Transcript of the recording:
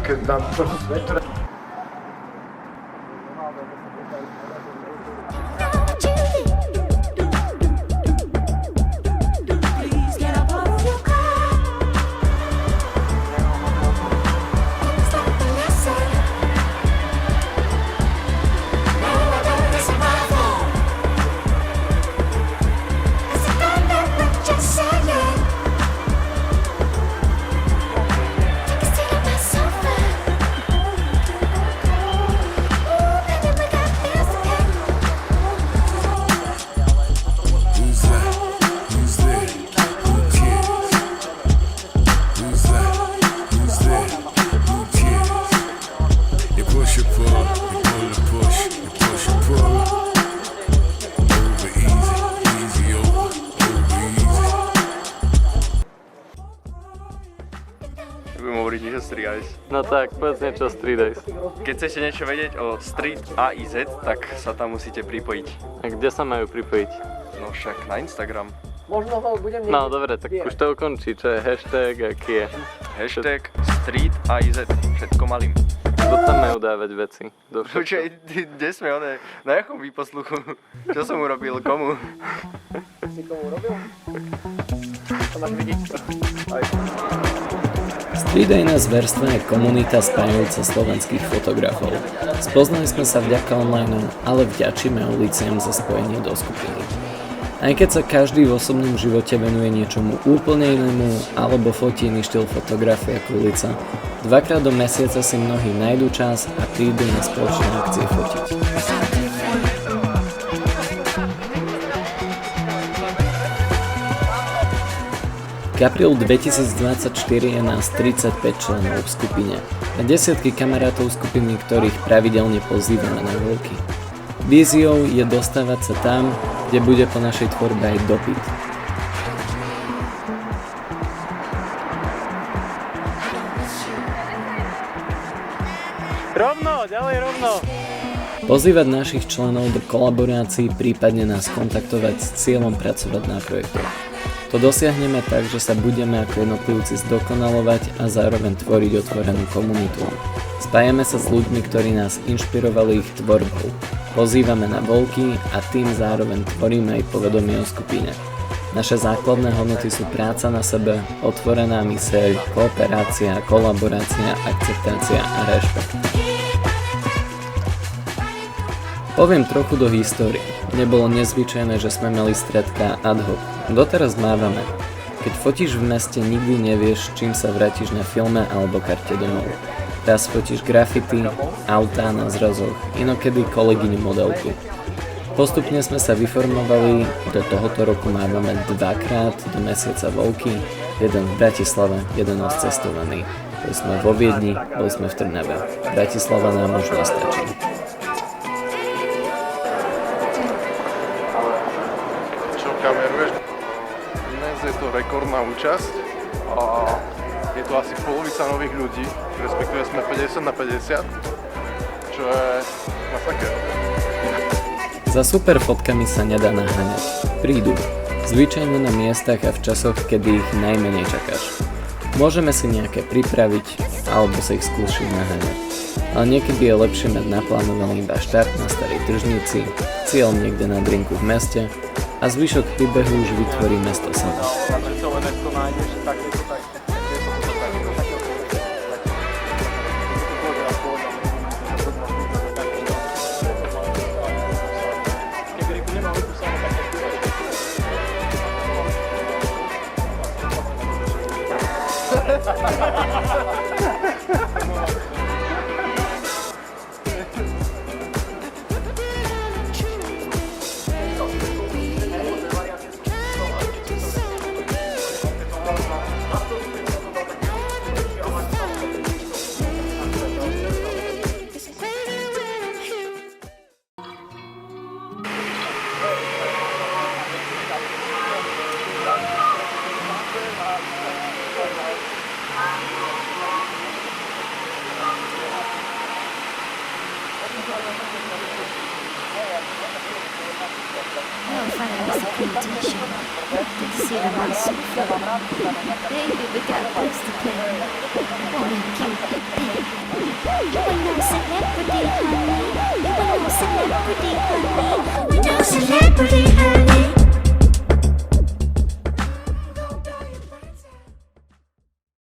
keď dám to svetre. Budem hovoriť niečo o Street Eyes. No tak, povedz niečo o Street Eyes. Keď chcete niečo vedieť o Street AIZ, tak sa tam musíte pripojiť. A kde sa majú pripojiť? No však na Instagram. Možno ho budem No dobre, tak už to ukončí, čo je hashtag, aký je? Hashtag Street AIZ, všetko malým. Kto tam majú dávať veci? Počkaj, kde sme one? Na jakom výposluchu? Čo som urobil? Komu? Si komu urobil? To máš vidieť. Streetdejné zverstva je komunita spájajúca slovenských fotografov. Spoznali sme sa vďaka online, ale vďačíme uliciam za spojenie do skupiny. Aj keď sa každý v osobnom živote venuje niečomu úplne inému alebo fotí iný štýl fotografie ako ulica, dvakrát do mesiaca si mnohí nájdu čas a prídu na spoločné akcie fotiť. K aprílu 2024 je nás 35 členov v skupine a desiatky kamarátov skupiny, ktorých pravidelne pozývame na voľky. Víziou je dostávať sa tam, kde bude po našej tvorbe aj dopyt. Rovno, ďalej rovno! Pozývať našich členov do kolaborácií, prípadne nás kontaktovať s cieľom pracovať na projektoch. To dosiahneme tak, že sa budeme ako jednotlivci zdokonalovať a zároveň tvoriť otvorenú komunitu. Spájame sa s ľuďmi, ktorí nás inšpirovali ich tvorbou. Pozývame na voľky a tým zároveň tvoríme aj povedomie o skupine. Naše základné hodnoty sú práca na sebe, otvorená myseľ, kooperácia, kolaborácia, akceptácia a rešpekt. Poviem trochu do histórie. Nebolo nezvyčajné, že sme mali stretká ad hoc. Doteraz mávame. Keď fotíš v meste, nikdy nevieš, čím sa vrátiš na filme alebo karte domov. Raz fotíš graffiti, autá na zrazoch, inokedy kolegyňu modelku. Postupne sme sa vyformovali, do tohoto roku mávame dvakrát do mesiaca voľky, jeden v Bratislave, jeden odcestovaný. Boli sme vo Viedni, boli sme v Trnave. Bratislava nám už nestačí. Kameruješ. Dnes je to rekordná účasť a je to asi polovica nových ľudí, respektíve sme 50/50, čo je masaker. Za super fotkami sa nedá naháňať. Prídu. Zvyčajne na miestach a v časoch, kedy ich najmenej čakáš. Môžeme si nejaké pripraviť alebo sa ich skúsiť naháňať. Ale niekedy je lepšie mať naplánovaný iba štart na starej tržnici, cieľ niekde na drinku v meste a zvyšok príbehu už vytvorí mesto samo. No, finally, it's a competition. Good to see them on sofa. Baby, we got bills to pay. Wanna cute baby. You ain't no celebrity, honey. You ain't no celebrity, honey. You no celebrity, honey.